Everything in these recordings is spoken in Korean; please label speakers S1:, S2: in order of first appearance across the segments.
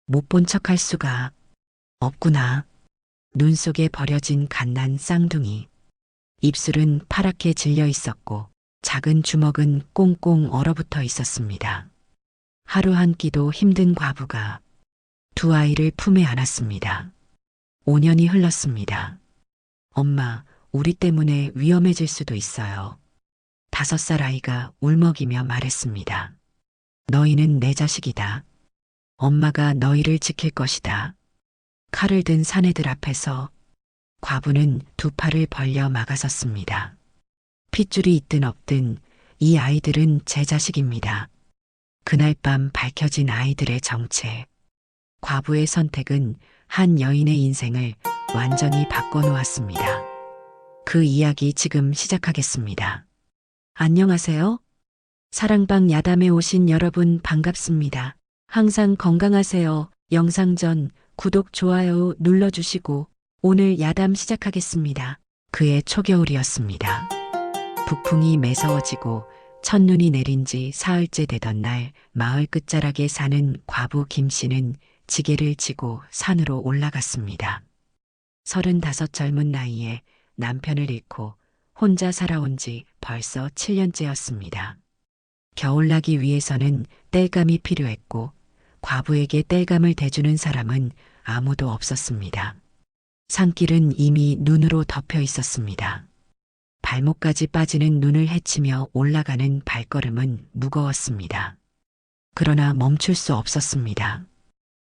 S1: 못 본 척할 수가 없구나. 눈 속에 버려진 갓난 쌍둥이. 입술은 파랗게 질려 있었고 작은 주먹은 꽁꽁 얼어붙어 있었습니다. 하루 한 끼도 힘든 과부가 두 아이를 품에 안았습니다. 5년이 흘렀습니다. 엄마, 우리 때문에 위험해질 수도 있어요. 5살 아이가 울먹이며 말했습니다. 너희는 내 자식이다. 엄마가 너희를 지킬 것이다. 칼을 든 사내들 앞에서 과부는 두 팔을 벌려 막아섰습니다. 핏줄이 있든 없든 이 아이들은 제 자식입니다. 그날 밤 밝혀진 아이들의 정체. 과부의 선택은 한 여인의 인생을 완전히 바꿔놓았습니다. 그 이야기 지금 시작하겠습니다. 안녕하세요. 사랑방 야담에 오신 여러분 반갑습니다. 항상 건강하세요. 영상 전 구독, 좋아요 눌러주시고 오늘 야담 시작하겠습니다. 그해 초겨울이었습니다. 북풍이 매서워지고 첫눈이 내린 지 사흘째 되던 날 마을 끝자락에 사는 과부 김 씨는 지게를 지고 산으로 올라갔습니다. 35 젊은 나이에 남편을 잃고 혼자 살아온 지 벌써 7년째였습니다. 겨울나기 위해서는 땔감이 필요했고 과부에게 땔감을 대주는 사람은 아무도 없었습니다. 산길은 이미 눈으로 덮여 있었습니다. 발목까지 빠지는 눈을 헤치며 올라가는 발걸음은 무거웠습니다. 그러나 멈출 수 없었습니다.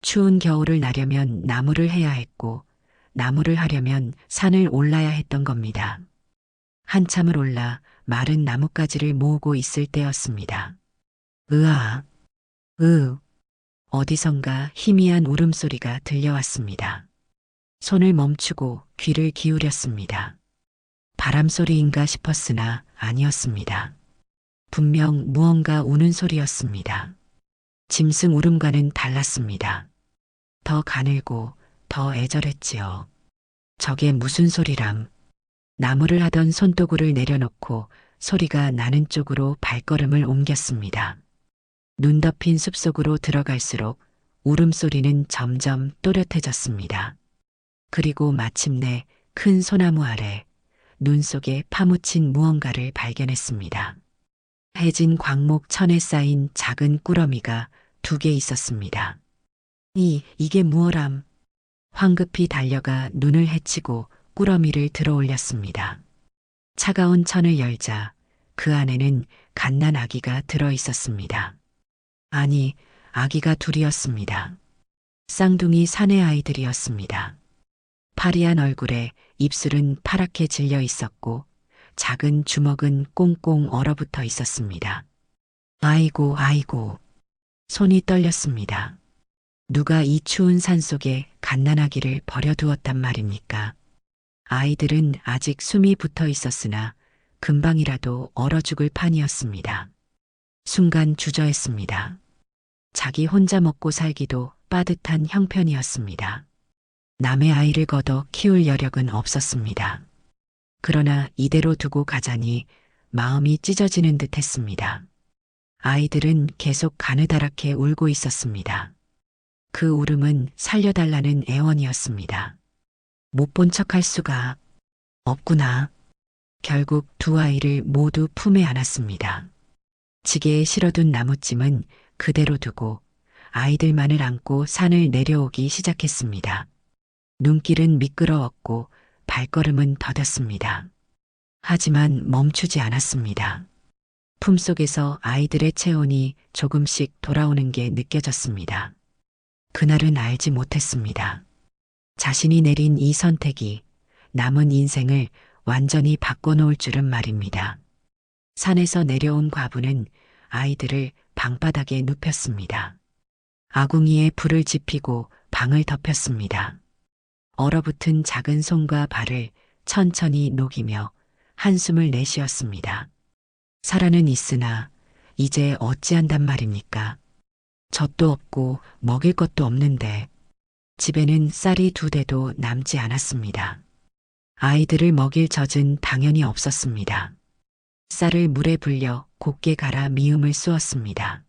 S1: 추운 겨울을 나려면 나무를 해야 했고 나무를 하려면 산을 올라야 했던 겁니다. 한참을 올라 마른 나뭇가지를 모으고 있을 때였습니다. 으아, 어디선가 희미한 울음소리가 들려왔습니다. 손을 멈추고 귀를 기울였습니다. 바람소리인가 싶었으나 아니었습니다. 분명 무언가 우는 소리였습니다. 짐승 울음과는 달랐습니다. 더 가늘고 더 애절했지요. 저게 무슨 소리람. 나무를 하던 손도구를 내려놓고 소리가 나는 쪽으로 발걸음을 옮겼습니다. 눈 덮인 숲속으로 들어갈수록 울음소리는 점점 또렷해졌습니다. 그리고 마침내 큰 소나무 아래 눈 속에 파묻힌 무언가를 발견했습니다. 해진 광목 천에 쌓인 작은 꾸러미가 2개 있었습니다. 이게 무엇람? 황급히 달려가 눈을 헤치고 꾸러미를 들어 올렸습니다. 차가운 천을 열자 그 안에는 갓난 아기가 들어 있었습니다. 아니, 아기가 둘이었습니다. 쌍둥이 사내 아이들이었습니다. 파리한 얼굴에 입술은 파랗게 질려 있었고 작은 주먹은 꽁꽁 얼어붙어 있었습니다. 아이고, 손이 떨렸습니다. 누가 이 추운 산속에 갓난아기를 버려두었단 말입니까? 아이들은 아직 숨이 붙어 있었으나 금방이라도 얼어 죽을 판이었습니다. 순간 주저했습니다. 자기 혼자 먹고 살기도 빠듯한 형편이었습니다. 남의 아이를 걷어 키울 여력은 없었습니다. 그러나 이대로 두고 가자니 마음이 찢어지는 듯 했습니다. 아이들은 계속 가느다랗게 울고 있었습니다. 그 울음은 살려달라는 애원이었습니다. 못 본 척할 수가 없구나. 결국 두 아이를 모두 품에 안았습니다. 지게에 실어둔 나무찜은 그대로 두고 아이들만을 안고 산을 내려오기 시작했습니다. 눈길은 미끄러웠고 발걸음은 더뎠습니다. 하지만 멈추지 않았습니다. 품속에서 아이들의 체온이 조금씩 돌아오는 게 느껴졌습니다. 그날은 알지 못했습니다. 자신이 내린 이 선택이 남은 인생을 완전히 바꿔놓을 줄은 말입니다. 산에서 내려온 과부는 아이들을 방바닥에 눕혔습니다. 아궁이에 불을 지피고 방을 덮였습니다. 얼어붙은 작은 손과 발을 천천히 녹이며 한숨을 내쉬었습니다. 살아는 있으나 이제 어찌한단 말입니까? 젖도 없고 먹일 것도 없는데 집에는 쌀이 2대도 남지 않았습니다. 아이들을 먹일 젖은 당연히 없었습니다. 쌀을 물에 불려 곱게 갈아 미음을 쑤었습니다.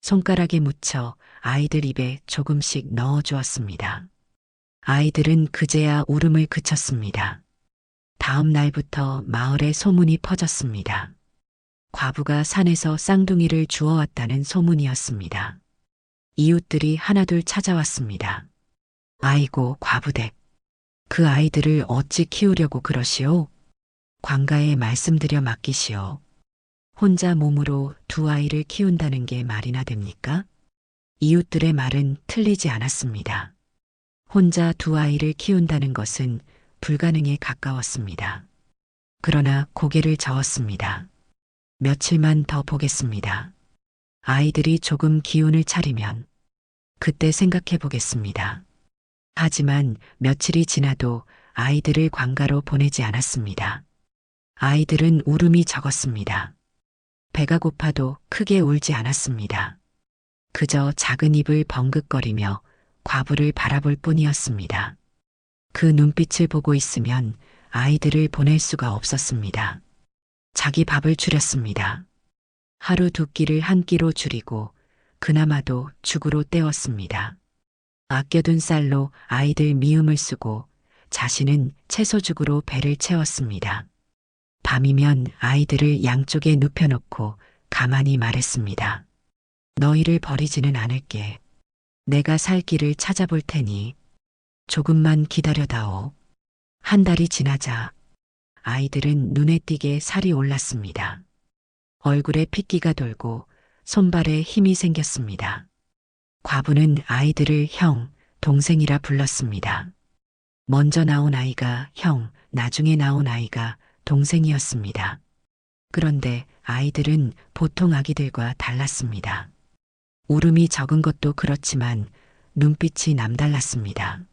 S1: 손가락에 묻혀 아이들 입에 조금씩 넣어 주었습니다. 아이들은 그제야 울음을 그쳤습니다. 다음 날부터 마을에 소문이 퍼졌습니다. 과부가 산에서 쌍둥이를 주워왔다는 소문이었습니다. 이웃들이 하나둘 찾아왔습니다. 아이고, 과부댁. 그 아이들을 어찌 키우려고 그러시오? 관가에 말씀드려 맡기시오. 혼자 몸으로 두 아이를 키운다는 게 말이나 됩니까? 이웃들의 말은 틀리지 않았습니다. 혼자 두 아이를 키운다는 것은 불가능에 가까웠습니다. 그러나 고개를 저었습니다. 며칠만 더 보겠습니다. 아이들이 조금 기운을 차리면 그때 생각해 보겠습니다. 하지만 며칠이 지나도 아이들을 관가로 보내지 않았습니다. 아이들은 울음이 적었습니다. 배가 고파도 크게 울지 않았습니다. 그저 작은 입을 벙긋거리며 과부를 바라볼 뿐이었습니다. 그 눈빛을 보고 있으면 아이들을 보낼 수가 없었습니다. 자기 밥을 줄였습니다. 하루 두 끼를 한 끼로 줄이고 그나마도 죽으로 때웠습니다. 아껴둔 쌀로 아이들 미음을 쓰고 자신은 채소죽으로 배를 채웠습니다. 밤이면 아이들을 양쪽에 눕혀놓고 가만히 말했습니다. 너희를 버리지는 않을게. 내가 살 길을 찾아볼 테니 조금만 기다려다오. 한 달이 지나자 아이들은 눈에 띄게 살이 올랐습니다. 얼굴에 핏기가 돌고 손발에 힘이 생겼습니다. 과부는 아이들을 형, 동생이라 불렀습니다. 먼저 나온 아이가 형, 나중에 나온 아이가 동생이었습니다. 그런데 아이들은 보통 아기들과 달랐습니다. 울음이 적은 것도 그렇지만 눈빛이 남달랐습니다.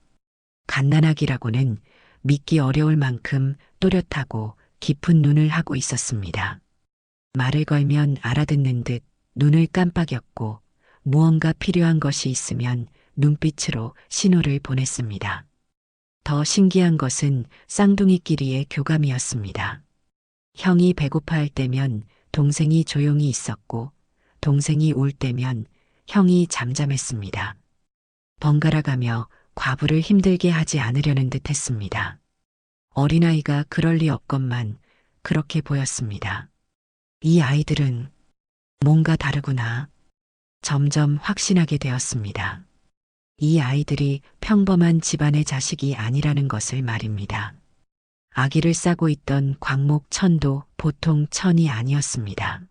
S1: 갓난아기라고는 믿기 어려울 만큼 또렷하고 깊은 눈을 하고 있었습니다. 말을 걸면 알아듣는 듯 눈을 깜빡였고 무언가 필요한 것이 있으면 눈빛으로 신호를 보냈습니다. 더 신기한 것은 쌍둥이끼리의 교감이었습니다. 형이 배고파할 때면 동생이 조용히 있었고 동생이 울 때면 형이 잠잠했습니다. 번갈아가며 과부를 힘들게 하지 않으려는 듯 했습니다. 어린아이가 그럴 리 없건만 그렇게 보였습니다. 이 아이들은 뭔가 다르구나. 점점 확신하게 되었습니다. 이 아이들이 평범한 집안의 자식이 아니라는 것을 말입니다. 아기를 싸고 있던 광목천도 보통 천이 아니었습니다.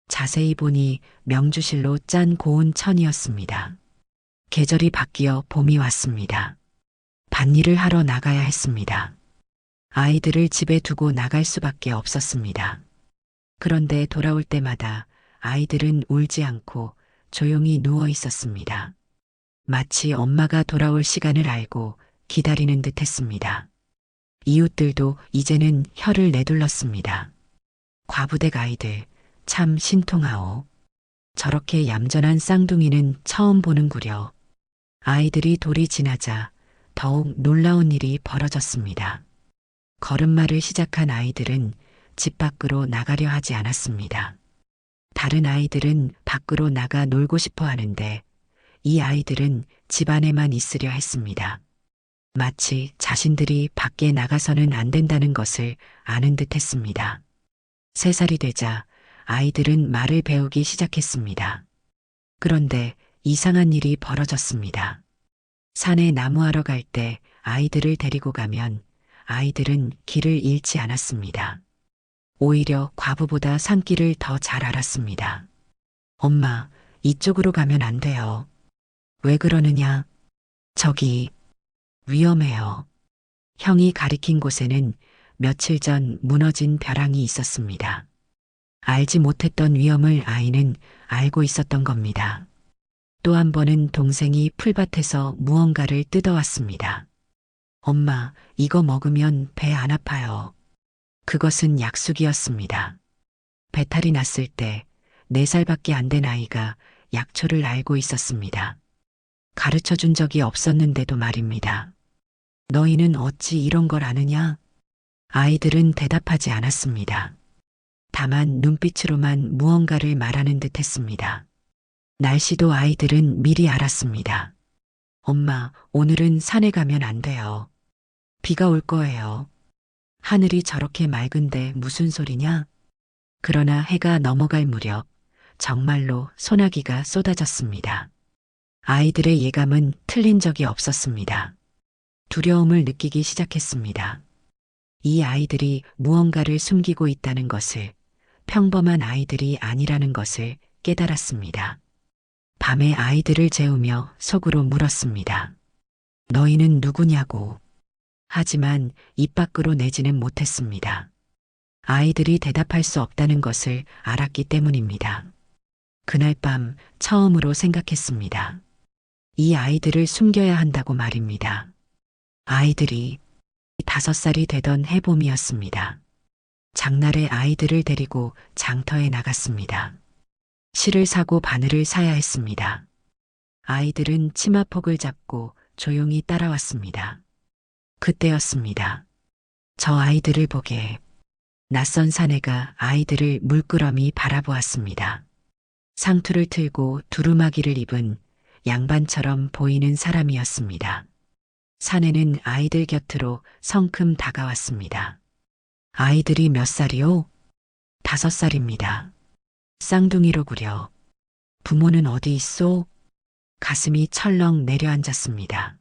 S1: 자세히 보니 명주실로 짠 고운 천이었습니다. 계절이 바뀌어 봄이 왔습니다. 밭일을 하러 나가야 했습니다. 아이들을 집에 두고 나갈 수밖에 없었습니다. 그런데 돌아올 때마다 아이들은 울지 않고 조용히 누워 있었습니다. 마치 엄마가 돌아올 시간을 알고 기다리는 듯 했습니다. 이웃들도 이제는 혀를 내둘렀습니다. 과부댁 아이들 참 신통하오. 저렇게 얌전한 쌍둥이는 처음 보는구려. 아이들이 돌이 지나자 더욱 놀라운 일이 벌어졌습니다. 걸음마를 시작한 아이들은 집 밖으로 나가려 하지 않았습니다. 다른 아이들은 밖으로 나가 놀고 싶어 하는데 이 아이들은 집 안에만 있으려 했습니다. 마치 자신들이 밖에 나가서는 안 된다는 것을 아는 듯 했습니다. 3살이 되자 아이들은 말을 배우기 시작했습니다. 그런데 이상한 일이 벌어졌습니다. 산에 나무하러 갈 때 아이들을 데리고 가면 아이들은 길을 잃지 않았습니다. 오히려 과부보다 산길을 더 잘 알았습니다. 엄마, 이쪽으로 가면 안 돼요. 왜 그러느냐? 저기 위험해요. 형이 가리킨 곳에는 며칠 전 무너진 벼랑이 있었습니다. 알지 못했던 위험을 아이는 알고 있었던 겁니다. 또 한 번은 동생이 풀밭에서 무언가를 뜯어왔습니다. 엄마, 이거 먹으면 배 안 아파요. 그것은 약숙이었습니다. 배탈이 났을 때 4살밖에 안 된 아이가 약초를 알고 있었습니다. 가르쳐 준 적이 없었는데도 말입니다. 너희는 어찌 이런 걸 아느냐? 아이들은 대답하지 않았습니다. 다만 눈빛으로만 무언가를 말하는 듯 했습니다. 날씨도 아이들은 미리 알았습니다. 엄마, 오늘은 산에 가면 안 돼요. 비가 올 거예요. 하늘이 저렇게 맑은데 무슨 소리냐? 그러나 해가 넘어갈 무렵 정말로 소나기가 쏟아졌습니다. 아이들의 예감은 틀린 적이 없었습니다. 두려움을 느끼기 시작했습니다. 이 아이들이 무언가를 숨기고 있다는 것을, 평범한 아이들이 아니라는 것을 깨달았습니다. 밤에 아이들을 재우며 속으로 물었습니다. 너희는 누구냐고. 하지만 입 밖으로 내지는 못했습니다. 아이들이 대답할 수 없다는 것을 알았기 때문입니다. 그날 밤 처음으로 생각했습니다. 이 아이들을 숨겨야 한다고 말입니다. 아이들이 5살이 되던 해봄이었습니다. 장날에 아이들을 데리고 장터에 나갔습니다. 실을 사고 바늘을 사야 했습니다. 아이들은 치마폭을 잡고 조용히 따라왔습니다. 그때였습니다. 저 아이들을 보게 낯선 사내가 아이들을 물끄러미 바라보았습니다. 상투를 틀고 두루마기를 입은 양반처럼 보이는 사람이었습니다. 사내는 아이들 곁으로 성큼 다가왔습니다. 아이들이 몇 살이요? 5살입니다. 쌍둥이로구려. 부모는 어디 있소? 가슴이 철렁 내려앉았습니다.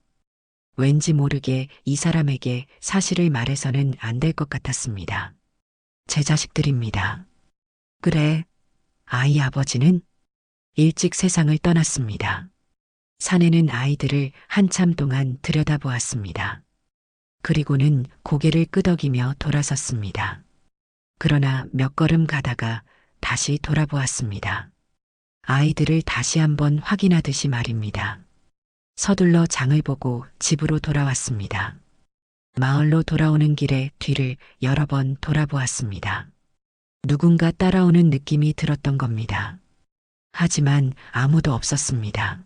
S1: 왠지 모르게 이 사람에게 사실을 말해서는 안 될 것 같았습니다. 제 자식들입니다. 그래, 아이 아버지는 일찍 세상을 떠났습니다. 사내는 아이들을 한참 동안 들여다보았습니다. 그리고는 고개를 끄덕이며 돌아섰습니다. 그러나 몇 걸음 가다가 다시 돌아보았습니다. 아이들을 다시 한번 확인하듯이 말입니다. 서둘러 장을 보고 집으로 돌아왔습니다. 마을로 돌아오는 길에 뒤를 여러 번 돌아보았습니다. 누군가 따라오는 느낌이 들었던 겁니다. 하지만 아무도 없었습니다.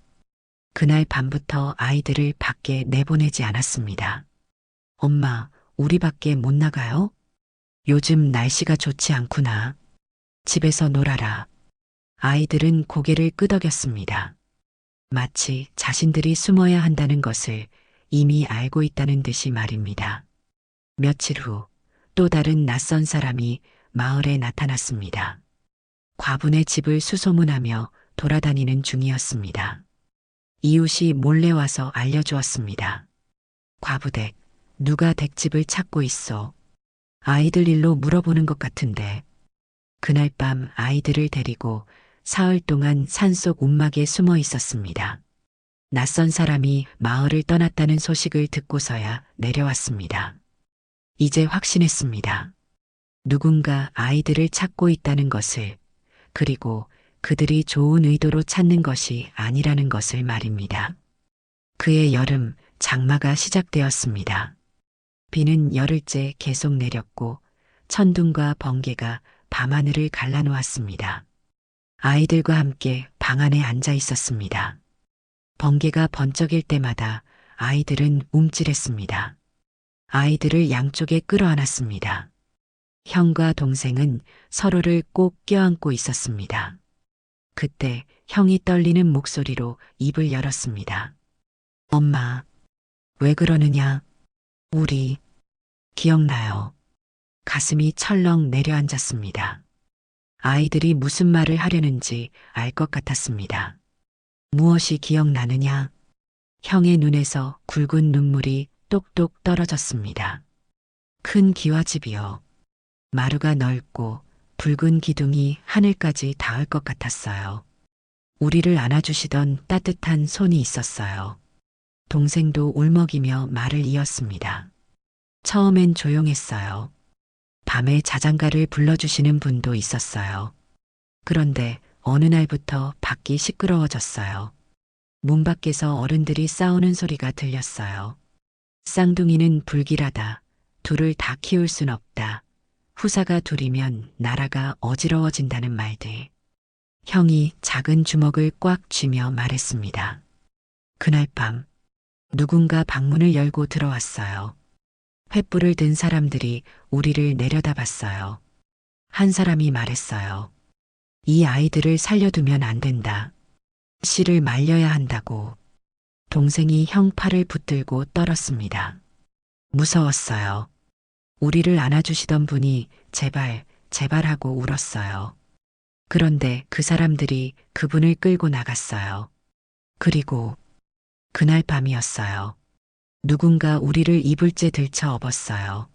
S1: 그날 밤부터 아이들을 밖에 내보내지 않았습니다. 엄마, 우리 밖에 못 나가요? 요즘 날씨가 좋지 않구나. 집에서 놀아라. 아이들은 고개를 끄덕였습니다. 마치 자신들이 숨어야 한다는 것을 이미 알고 있다는 듯이 말입니다. 며칠 후 또 다른 낯선 사람이 마을에 나타났습니다. 과분의 집을 수소문하며 돌아다니는 중이었습니다. 이웃이 몰래 와서 알려주었습니다. 과부댁, 누가 댁집을 찾고 있어? 아이들 일로 물어보는 것 같은데. 그날 밤 아이들을 데리고 사흘 동안 산속 움막에 숨어 있었습니다. 낯선 사람이 마을을 떠났다는 소식을 듣고서야 내려왔습니다. 이제 확신했습니다. 누군가 아이들을 찾고 있다는 것을, 그리고 그들이 좋은 의도로 찾는 것이 아니라는 것을 말입니다. 그해 여름 장마가 시작되었습니다. 비는 열흘째 계속 내렸고 천둥과 번개가 밤하늘을 갈라놓았습니다. 아이들과 함께 방 안에 앉아 있었습니다. 번개가 번쩍일 때마다 아이들은 움찔했습니다. 아이들을 양쪽에 끌어안았습니다. 형과 동생은 서로를 꼭 껴안고 있었습니다. 그때 형이 떨리는 목소리로 입을 열었습니다. 엄마, 왜 그러느냐? 우리, 기억나요? 가슴이 철렁 내려앉았습니다. 아이들이 무슨 말을 하려는지 알 것 같았습니다. 무엇이 기억나느냐? 형의 눈에서 굵은 눈물이 똑똑 떨어졌습니다. 큰 기와집이요. 마루가 넓고 붉은 기둥이 하늘까지 닿을 것 같았어요. 우리를 안아주시던 따뜻한 손이 있었어요. 동생도 울먹이며 말을 이었습니다. 처음엔 조용했어요. 밤에 자장가를 불러주시는 분도 있었어요. 그런데 어느 날부터 밖이 시끄러워졌어요. 문 밖에서 어른들이 싸우는 소리가 들렸어요. 쌍둥이는 불길하다. 둘을 다 키울 순 없다. 후사가 둘이면 나라가 어지러워진다는 말들. 형이 작은 주먹을 꽉 쥐며 말했습니다. 그날 밤 누군가 방문을 열고 들어왔어요. 횃불을 든 사람들이 우리를 내려다봤어요. 한 사람이 말했어요. 이 아이들을 살려두면 안 된다. 씨를 말려야 한다고. 동생이 형 팔을 붙들고 떨었습니다. 무서웠어요. 우리를 안아주시던 분이 제발, 제발 하고 울었어요. 그런데 그 사람들이 그분을 끌고 나갔어요. 그리고 그날 밤이었어요. 누군가 우리를 이불째 들쳐 업었어요.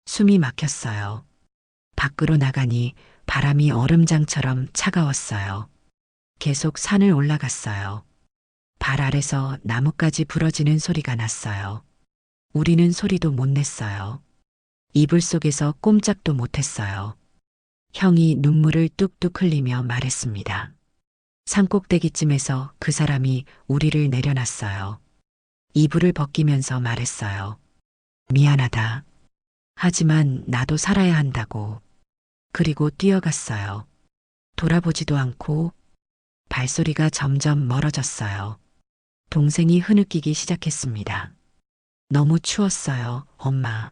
S1: 숨이 막혔어요. 밖으로 나가니 바람이 얼음장처럼 차가웠어요. 계속 산을 올라갔어요. 발 아래서 나뭇가지 부러지는 소리가 났어요. 우리는 소리도 못 냈어요. 이불 속에서 꼼짝도 못했어요. 형이 눈물을 뚝뚝 흘리며 말했습니다. 산꼭대기쯤에서 그 사람이 우리를 내려놨어요. 이불을 벗기면서 말했어요. 미안하다. 하지만 나도 살아야 한다고. 그리고 뛰어갔어요. 돌아보지도 않고 발소리가 점점 멀어졌어요. 동생이 흐느끼기 시작했습니다. 너무 추웠어요, 엄마.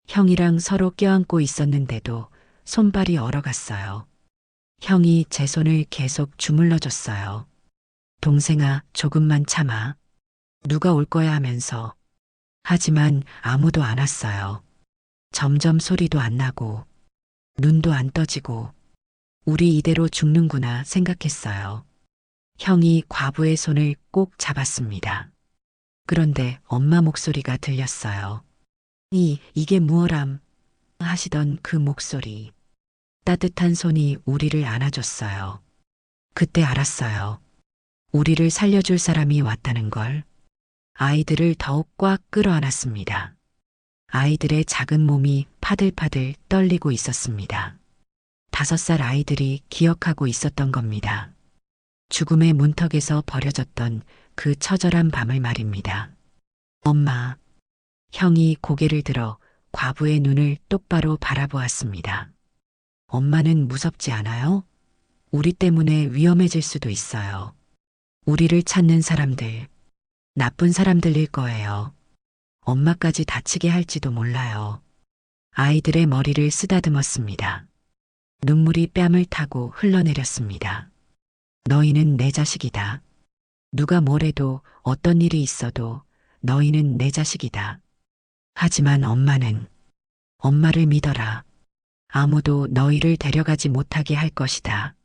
S1: 형이랑 서로 껴안고 있었는데도 손발이 얼어갔어요. 형이 제 손을 계속 주물러 줬어요. 동생아, 조금만 참아. 누가 올 거야 하면서. 하지만 아무도 안 왔어요. 점점 소리도 안 나고, 눈도 안 떠지고, 우리 이대로 죽는구나 생각했어요. 형이 과부의 손을 꼭 잡았습니다. 그런데 엄마 목소리가 들렸어요. 이게 무엇람? 하시던 그 목소리. 따뜻한 손이 우리를 안아줬어요. 그때 알았어요. 우리를 살려줄 사람이 왔다는 걸. 아이들을 더욱 꽉 끌어안았습니다. 아이들의 작은 몸이 파들파들 떨리고 있었습니다. 5살 아이들이 기억하고 있었던 겁니다. 죽음의 문턱에서 버려졌던 그 처절한 밤을 말입니다. 엄마, 형이 고개를 들어 과부의 눈을 똑바로 바라보았습니다. 엄마는 무섭지 않아요? 우리 때문에 위험해질 수도 있어요. 우리를 찾는 사람들, 나쁜 사람들일 거예요. 엄마까지 다치게 할지도 몰라요. 아이들의 머리를 쓰다듬었습니다. 눈물이 뺨을 타고 흘러내렸습니다. 너희는 내 자식이다. 누가 뭐래도 어떤 일이 있어도 너희는 내 자식이다. 하지만 엄마를 믿어라. 아무도 너희를 데려가지 못하게 할 것이다.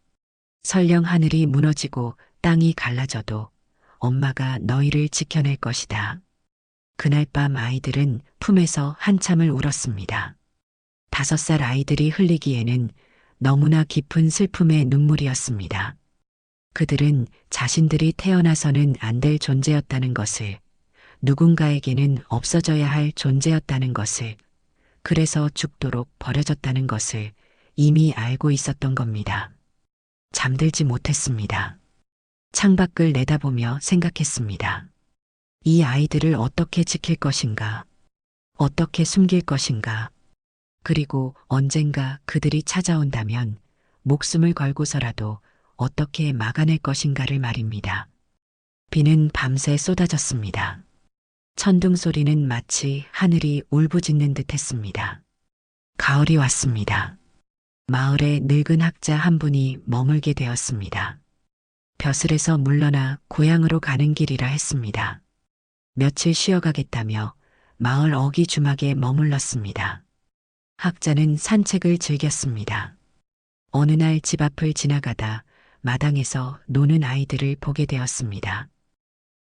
S1: 설령 하늘이 무너지고 땅이 갈라져도 엄마가 너희를 지켜낼 것이다. 그날 밤 아이들은 품에서 한참을 울었습니다. 5살 아이들이 흘리기에는 너무나 깊은 슬픔의 눈물이었습니다. 그들은 자신들이 태어나서는 안 될 존재였다는 것을, 누군가에게는 없어져야 할 존재였다는 것을, 그래서 죽도록 버려졌다는 것을 이미 알고 있었던 겁니다. 잠들지 못했습니다. 창밖을 내다보며 생각했습니다. 이 아이들을 어떻게 지킬 것인가? 어떻게 숨길 것인가? 그리고 언젠가 그들이 찾아온다면 목숨을 걸고서라도 어떻게 막아낼 것인가를 말입니다. 비는 밤새 쏟아졌습니다. 천둥 소리는 마치 하늘이 울부짖는 듯 했습니다. 가을이 왔습니다. 마을에 늙은 학자 한 분이 머물게 되었습니다. 벼슬에서 물러나 고향으로 가는 길이라 했습니다. 며칠 쉬어가겠다며 마을 어기 주막에 머물렀습니다. 학자는 산책을 즐겼습니다. 어느 날 집 앞을 지나가다 마당에서 노는 아이들을 보게 되었습니다.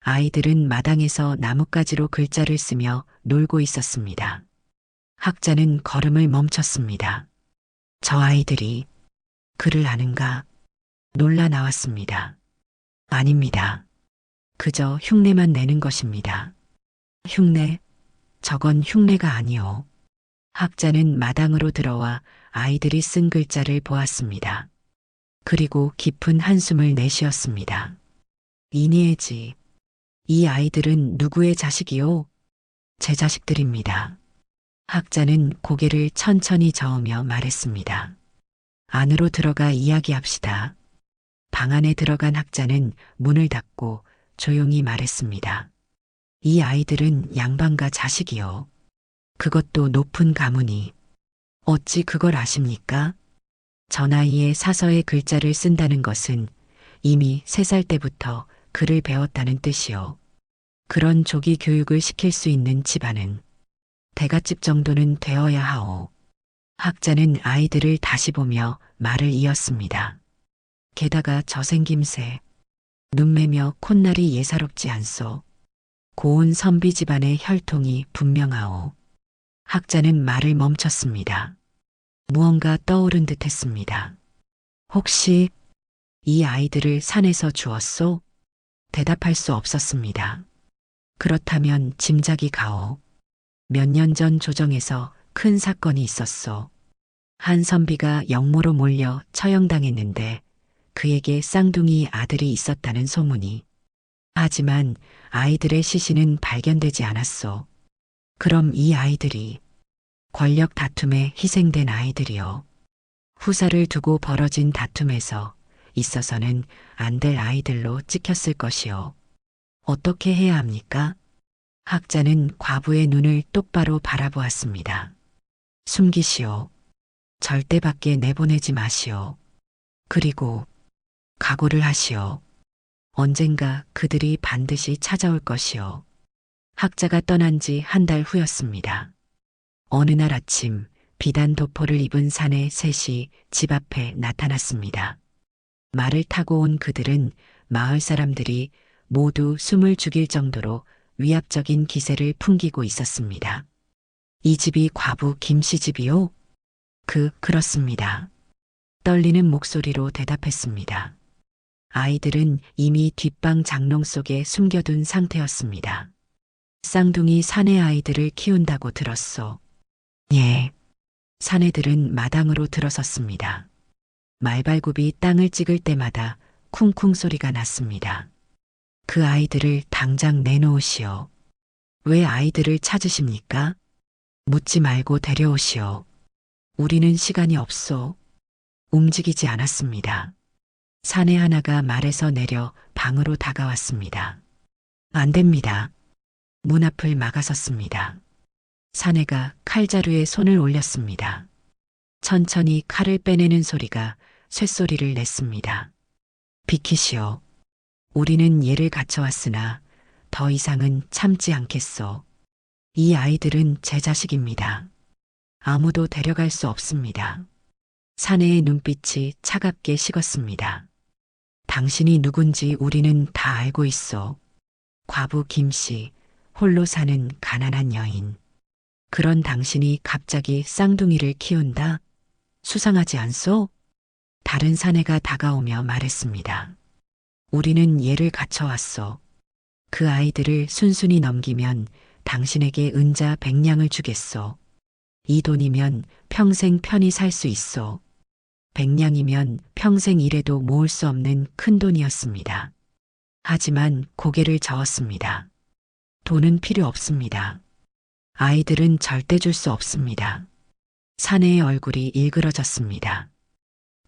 S1: 아이들은 마당에서 나뭇가지로 글자를 쓰며 놀고 있었습니다. 학자는 걸음을 멈췄습니다. 저 아이들이 글을 아는가? 놀라 나왔습니다. 아닙니다. 그저 흉내만 내는 것입니다. 흉내? 저건 흉내가 아니오. 학자는 마당으로 들어와 아이들이 쓴 글자를 보았습니다. 그리고 깊은 한숨을 내쉬었습니다. 이니에지. 이 아이들은 누구의 자식이요? 제 자식들입니다. 학자는 고개를 천천히 저으며 말했습니다. 안으로 들어가 이야기합시다. 방 안에 들어간 학자는 문을 닫고 조용히 말했습니다. 이 아이들은 양반가 자식이요. 그것도 높은 가문이. 어찌 그걸 아십니까? 저 나이에 사서의 글자를 쓴다는 것은 이미 3살 때부터 글을 배웠다는 뜻이요. 그런 조기 교육을 시킬 수 있는 집안은 대갓집 정도는 되어야 하오. 학자는 아이들을 다시 보며 말을 이었습니다. 게다가 저 생김새, 눈매며 콧날이 예사롭지 않소. 고운 선비 집안의 혈통이 분명하오. 학자는 말을 멈췄습니다. 무언가 떠오른 듯 했습니다. 혹시 이 아이들을 산에서 주었소? 대답할 수 없었습니다. 그렇다면 짐작이 가오. 몇 년 전 조정에서 큰 사건이 있었소. 한 선비가 역모로 몰려 처형당했는데 그에게 쌍둥이 아들이 있었다는 소문이. 하지만 아이들의 시신은 발견되지 않았소. 그럼 이 아이들이 권력 다툼에 희생된 아이들이요. 후사를 두고 벌어진 다툼에서 있어서는 안 될 아이들로 찍혔을 것이요. 어떻게 해야 합니까? 학자는 과부의 눈을 똑바로 바라보았습니다. 숨기시오. 절대 밖에 내보내지 마시오. 그리고 각오를 하시오. 언젠가 그들이 반드시 찾아올 것이오. 학자가 떠난 지 한 달 후였습니다. 어느 날 아침 비단 도포를 입은 사내 셋이 집 앞에 나타났습니다. 말을 타고 온 그들은 마을 사람들이 모두 숨을 죽일 정도로 위압적인 기세를 풍기고 있었습니다. 이 집이 과부 김씨 집이요? 그렇습니다. 떨리는 목소리로 대답했습니다. 아이들은 이미 뒷방 장롱 속에 숨겨둔 상태였습니다. 쌍둥이 사내 아이들을 키운다고 들었소. 예. 사내들은 마당으로 들어섰습니다. 말발굽이 땅을 찍을 때마다 쿵쿵 소리가 났습니다. 그 아이들을 당장 내놓으시오. 왜 아이들을 찾으십니까? 묻지 말고 데려오시오. 우리는 시간이 없소. 움직이지 않았습니다. 사내 하나가 말에서 내려 방으로 다가왔습니다. 안 됩니다. 문 앞을 막아섰습니다. 사내가 칼자루에 손을 올렸습니다. 천천히 칼을 빼내는 소리가 쇳소리를 냈습니다. 비키시오. 우리는 얘를 갖춰왔으나 더 이상은 참지 않겠소. 이 아이들은 제 자식입니다. 아무도 데려갈 수 없습니다. 사내의 눈빛이 차갑게 식었습니다. 당신이 누군지 우리는 다 알고 있어. 과부 김씨, 홀로 사는 가난한 여인. 그런 당신이 갑자기 쌍둥이를 키운다? 수상하지 않소? 다른 사내가 다가오며 말했습니다. 우리는 얘를 갖춰왔어. 그 아이들을 순순히 넘기면 당신에게 은자 100냥을 주겠소. 이 돈이면 평생 편히 살 수 있어. 100냥이면 평생 일해도 모을 수 없는 큰 돈이었습니다. 하지만 고개를 저었습니다. 돈은 필요 없습니다. 아이들은 절대 줄 수 없습니다. 사내의 얼굴이 일그러졌습니다.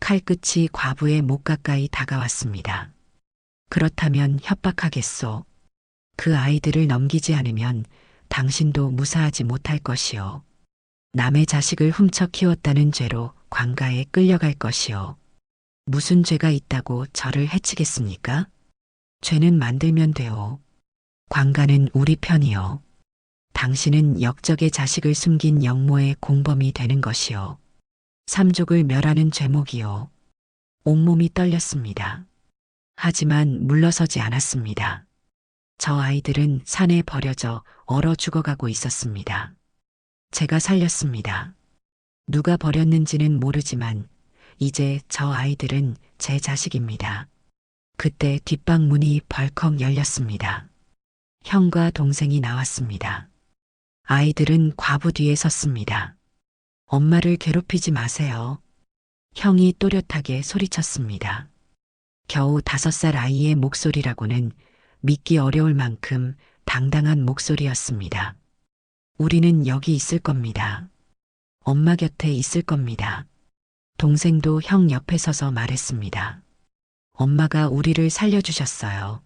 S1: 칼끝이 과부의 목 가까이 다가왔습니다. 그렇다면 협박하겠소. 그 아이들을 넘기지 않으면 당신도 무사하지 못할 것이요. 남의 자식을 훔쳐 키웠다는 죄로 관가에 끌려갈 것이요. 무슨 죄가 있다고 저를 해치겠습니까? 죄는 만들면 돼요. 관가는 우리 편이요. 당신은 역적의 자식을 숨긴 영모의 공범이 되는 것이요. 삼족을 멸하는 죄목이요. 온몸이 떨렸습니다. 하지만 물러서지 않았습니다. 저 아이들은 산에 버려져 얼어 죽어가고 있었습니다. 제가 살렸습니다. 누가 버렸는지는 모르지만 이제 저 아이들은 제 자식입니다. 그때 뒷방 문이 벌컥 열렸습니다. 형과 동생이 나왔습니다. 아이들은 과부 뒤에 섰습니다. 엄마를 괴롭히지 마세요. 형이 또렷하게 소리쳤습니다. 겨우 5살 아이의 목소리라고는 믿기 어려울 만큼 당당한 목소리였습니다. 우리는 여기 있을 겁니다. 엄마 곁에 있을 겁니다. 동생도 형 옆에 서서 말했습니다. 엄마가 우리를 살려주셨어요.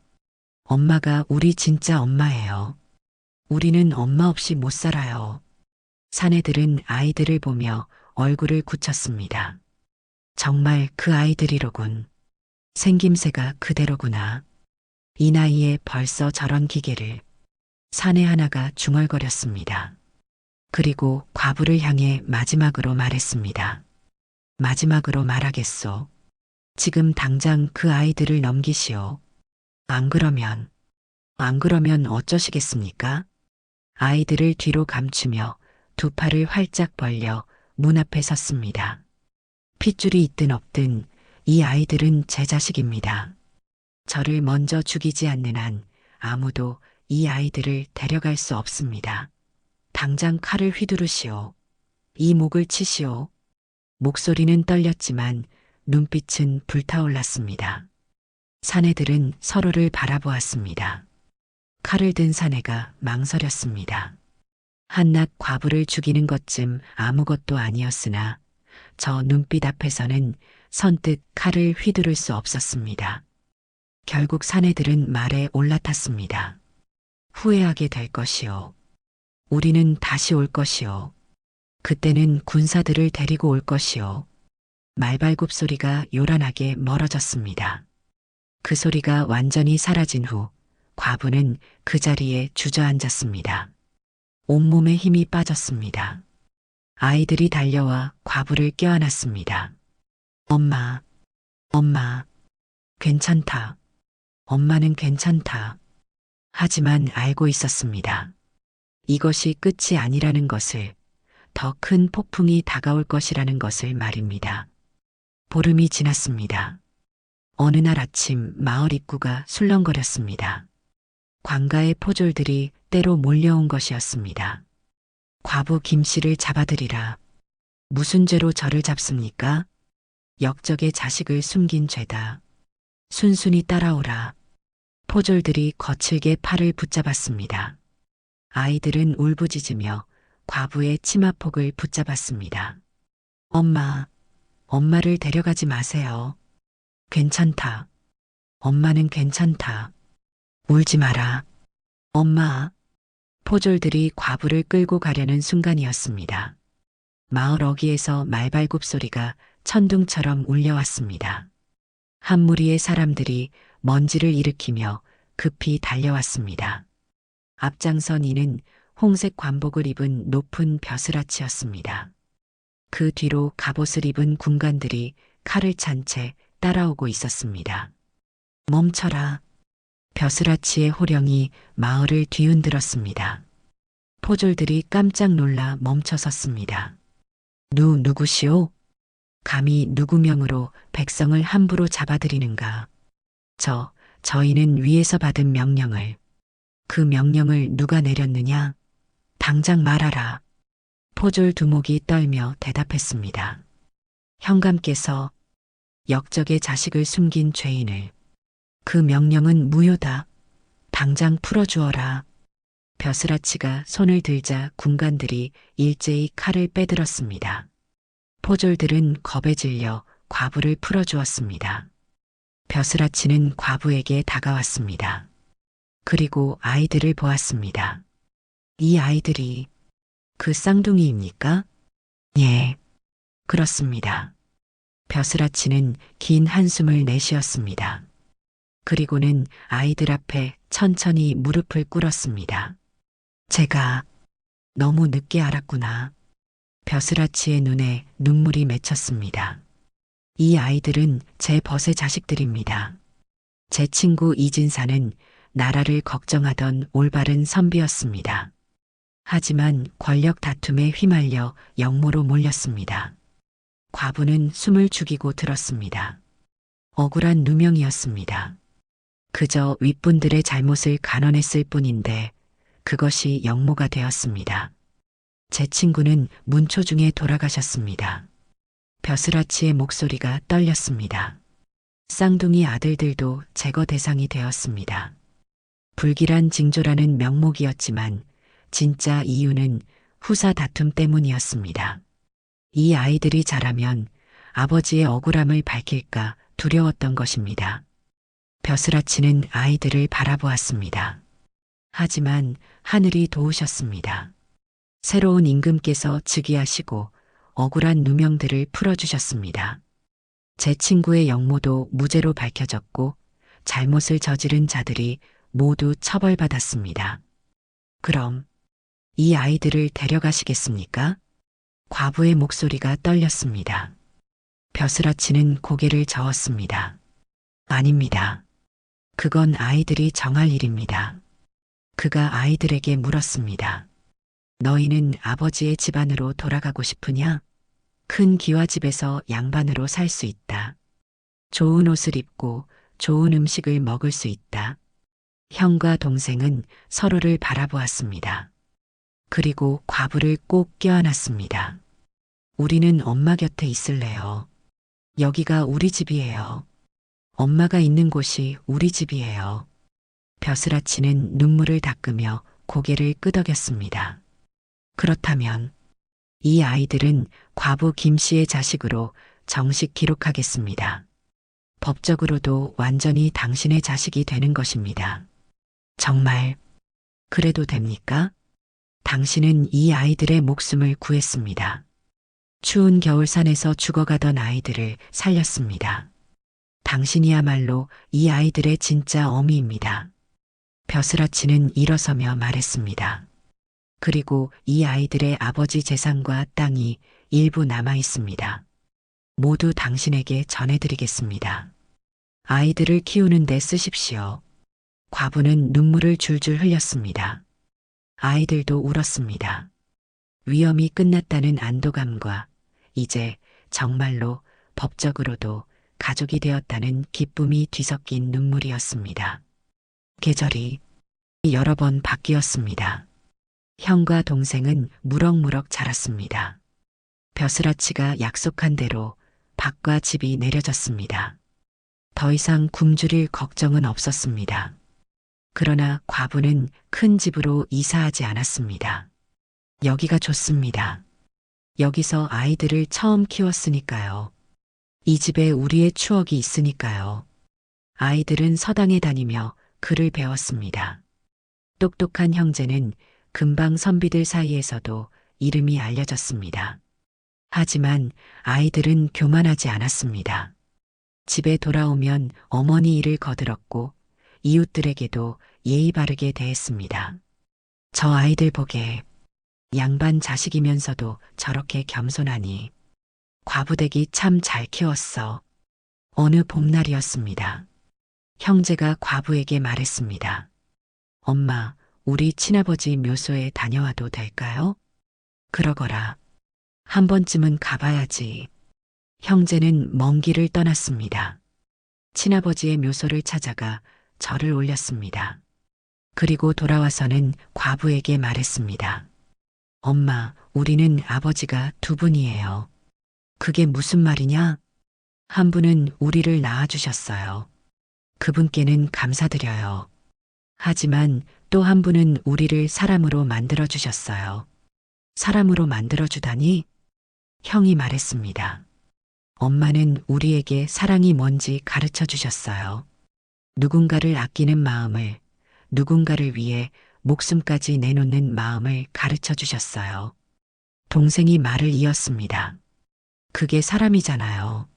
S1: 엄마가 우리 진짜 엄마예요. 우리는 엄마 없이 못 살아요. 사내들은 아이들을 보며 얼굴을 굳혔습니다. 정말 그 아이들이로군. 생김새가 그대로구나. 이 나이에 벌써 저런 기계를. 사내 하나가 중얼거렸습니다. 그리고 과부를 향해 마지막으로 말했습니다. 마지막으로 말하겠소. 지금 당장 그 아이들을 넘기시오. 안 그러면, 안 그러면 어쩌시겠습니까? 아이들을 뒤로 감추며 두 팔을 활짝 벌려 문 앞에 섰습니다. 핏줄이 있든 없든 이 아이들은 제 자식입니다. 저를 먼저 죽이지 않는 한 아무도 이 아이들을 데려갈 수 없습니다. 당장 칼을 휘두르시오. 이 목을 치시오. 목소리는 떨렸지만 눈빛은 불타올랐습니다. 사내들은 서로를 바라보았습니다. 칼을 든 사내가 망설였습니다. 한낱 과부를 죽이는 것쯤 아무것도 아니었으나 저 눈빛 앞에서는 선뜻 칼을 휘두를 수 없었습니다. 결국 사내들은 말에 올라탔습니다. 후회하게 될 것이요. 우리는 다시 올 것이요. 그때는 군사들을 데리고 올 것이요. 말발굽 소리가 요란하게 멀어졌습니다. 그 소리가 완전히 사라진 후 과부는 그 자리에 주저앉았습니다. 온몸에 힘이 빠졌습니다. 아이들이 달려와 과부를 껴안았습니다. 엄마, 엄마, 괜찮다. 엄마는 괜찮다. 하지만 알고 있었습니다. 이것이 끝이 아니라는 것을, 더 큰 폭풍이 다가올 것이라는 것을 말입니다. 보름이 지났습니다. 어느 날 아침 마을 입구가 술렁거렸습니다. 관가의 포졸들이 때로 몰려온 것이었습니다. 과부 김 씨를 잡아들이라. 무슨 죄로 저를 잡습니까? 역적의 자식을 숨긴 죄다. 순순히 따라오라. 포졸들이 거칠게 팔을 붙잡았습니다. 아이들은 울부짖으며 과부의 치마폭을 붙잡았습니다. 엄마, 엄마를 데려가지 마세요. 괜찮다. 엄마는 괜찮다. 울지 마라. 엄마. 포졸들이 과부를 끌고 가려는 순간이었습니다. 마을 어귀에서 말발굽 소리가 천둥처럼 울려왔습니다. 한 무리의 사람들이 먼지를 일으키며 급히 달려왔습니다. 앞장선 이는 홍색 관복을 입은 높은 벼슬아치였습니다. 그 뒤로 갑옷을 입은 군관들이 칼을 찬 채 따라오고 있었습니다. 멈춰라. 벼슬아치의 호령이 마을을 뒤흔들었습니다. 포졸들이 깜짝 놀라 멈춰섰습니다. 누구시오? 감히 누구 명으로 백성을 함부로 잡아들이는가? 저희는 위에서 받은 명령을, 그 명령을 누가 내렸느냐? 당장 말하라. 포졸 두목이 떨며 대답했습니다. 현감께서 역적의 자식을 숨긴 죄인을, 그 명령은 무효다. 당장 풀어주어라. 벼슬아치가 손을 들자 군관들이 일제히 칼을 빼들었습니다. 포졸들은 겁에 질려 과부를 풀어주었습니다. 벼슬아치는 과부에게 다가왔습니다. 그리고 아이들을 보았습니다. 이 아이들이 그 쌍둥이입니까? 예, 그렇습니다. 벼슬아치는 긴 한숨을 내쉬었습니다. 그리고는 아이들 앞에 천천히 무릎을 꿇었습니다. 제가 너무 늦게 알았구나. 벼슬아치의 눈에 눈물이 맺혔습니다. 이 아이들은 제 벗의 자식들입니다. 제 친구 이진사는 나라를 걱정하던 올바른 선비였습니다. 하지만 권력 다툼에 휘말려 역모로 몰렸습니다. 과부는 숨을 죽이고 들었습니다. 억울한 누명이었습니다. 그저 윗분들의 잘못을 간언했을 뿐인데 그것이 역모가 되었습니다. 제 친구는 문초 중에 돌아가셨습니다. 벼슬아치의 목소리가 떨렸습니다. 쌍둥이 아들들도 제거 대상이 되었습니다. 불길한 징조라는 명목이었지만 진짜 이유는 후사 다툼 때문이었습니다. 이 아이들이 자라면 아버지의 억울함을 밝힐까 두려웠던 것입니다. 벼슬아치는 아이들을 바라보았습니다. 하지만 하늘이 도우셨습니다. 새로운 임금께서 즉위하시고 억울한 누명들을 풀어주셨습니다. 제 친구의 영모도 무죄로 밝혀졌고 잘못을 저지른 자들이 모두 처벌받았습니다. 그럼 이 아이들을 데려가시겠습니까? 과부의 목소리가 떨렸습니다. 벼슬아치는 고개를 저었습니다. 아닙니다. 그건 아이들이 정할 일입니다. 그가 아이들에게 물었습니다. 너희는 아버지의 집안으로 돌아가고 싶으냐? 큰 기와집에서 양반으로 살 수 있다. 좋은 옷을 입고 좋은 음식을 먹을 수 있다. 형과 동생은 서로를 바라보았습니다. 그리고 과부를 꼭 껴안았습니다. 우리는 엄마 곁에 있을래요. 여기가 우리 집이에요. 엄마가 있는 곳이 우리 집이에요. 벼슬아치는 눈물을 닦으며 고개를 끄덕였습니다. 그렇다면 이 아이들은 과부 김 씨의 자식으로 정식 기록하겠습니다. 법적으로도 완전히 당신의 자식이 되는 것입니다. 정말 그래도 됩니까? 당신은 이 아이들의 목숨을 구했습니다. 추운 겨울산에서 죽어가던 아이들을 살렸습니다. 당신이야말로 이 아이들의 진짜 어미입니다. 벼슬아치는 일어서며 말했습니다. 그리고 이 아이들의 아버지 재산과 땅이 일부 남아 있습니다. 모두 당신에게 전해드리겠습니다. 아이들을 키우는 데 쓰십시오. 과부는 눈물을 줄줄 흘렸습니다. 아이들도 울었습니다. 위험이 끝났다는 안도감과 이제 정말로 법적으로도 가족이 되었다는 기쁨이 뒤섞인 눈물이었습니다. 계절이 여러 번 바뀌었습니다. 형과 동생은 무럭무럭 자랐습니다. 벼슬아치가 약속한 대로 밭과 집이 내려졌습니다. 더 이상 굶주릴 걱정은 없었습니다. 그러나 과부는 큰 집으로 이사하지 않았습니다. 여기가 좋습니다. 여기서 아이들을 처음 키웠으니까요. 이 집에 우리의 추억이 있으니까요. 아이들은 서당에 다니며 글을 배웠습니다. 똑똑한 형제는 금방 선비들 사이에서도 이름이 알려졌습니다. 하지만 아이들은 교만하지 않았습니다. 집에 돌아오면 어머니 일을 거들었고 이웃들에게도 예의 바르게 대했습니다. 저 아이들 보게 양반 자식이면서도 저렇게 겸손하니 과부댁이 참 잘 키웠어. 어느 봄날이었습니다. 형제가 과부에게 말했습니다. 엄마, 우리 친아버지 묘소에 다녀와도 될까요? 그러거라. 한 번쯤은 가봐야지. 형제는 먼 길을 떠났습니다. 친아버지의 묘소를 찾아가 절을 올렸습니다. 그리고 돌아와서는 과부에게 말했습니다. 엄마, 우리는 아버지가 두 분이에요. 그게 무슨 말이냐? 한 분은 우리를 낳아주셨어요. 그분께는 감사드려요. 하지만 또 한 분은 우리를 사람으로 만들어주셨어요. 사람으로 만들어주다니? 형이 말했습니다. 엄마는 우리에게 사랑이 뭔지 가르쳐 주셨어요. 누군가를 아끼는 마음을, 누군가를 위해 목숨까지 내놓는 마음을 가르쳐 주셨어요. 동생이 말을 이었습니다. 그게 사람이잖아요.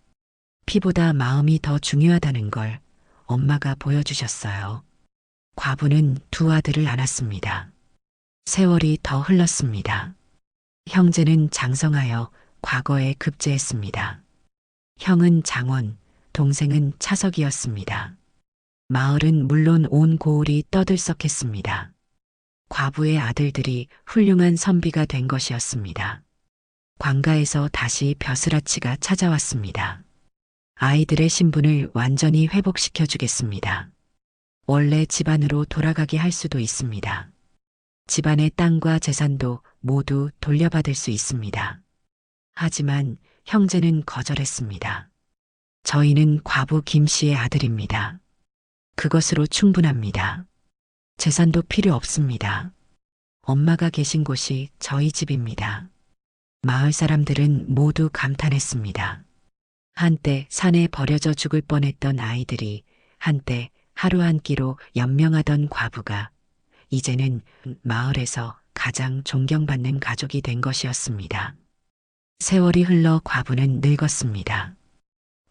S1: 피보다 마음이 더 중요하다는 걸 엄마가 보여주셨어요. 과부는 두 아들을 안았습니다. 세월이 더 흘렀습니다. 형제는 장성하여 과거에 급제했습니다. 형은 장원, 동생은 차석이었습니다. 마을은 물론 온 고을이 떠들썩했습니다. 과부의 아들들이 훌륭한 선비가 된 것이었습니다. 관가에서 다시 벼슬아치가 찾아왔습니다. 아이들의 신분을 완전히 회복시켜 주겠습니다. 원래 집안으로 돌아가게 할 수도 있습니다. 집안의 땅과 재산도 모두 돌려받을 수 있습니다. 하지만 형제는 거절했습니다. 저희는 과부 김 씨의 아들입니다. 그것으로 충분합니다. 재산도 필요 없습니다. 엄마가 계신 곳이 저희 집입니다. 마을 사람들은 모두 감탄했습니다. 한때 산에 버려져 죽을 뻔했던 아이들이 한때 하루 한 끼로 연명하던 과부가 이제는 마을에서 가장 존경받는 가족이 된 것이었습니다. 세월이 흘러 과부는 늙었습니다.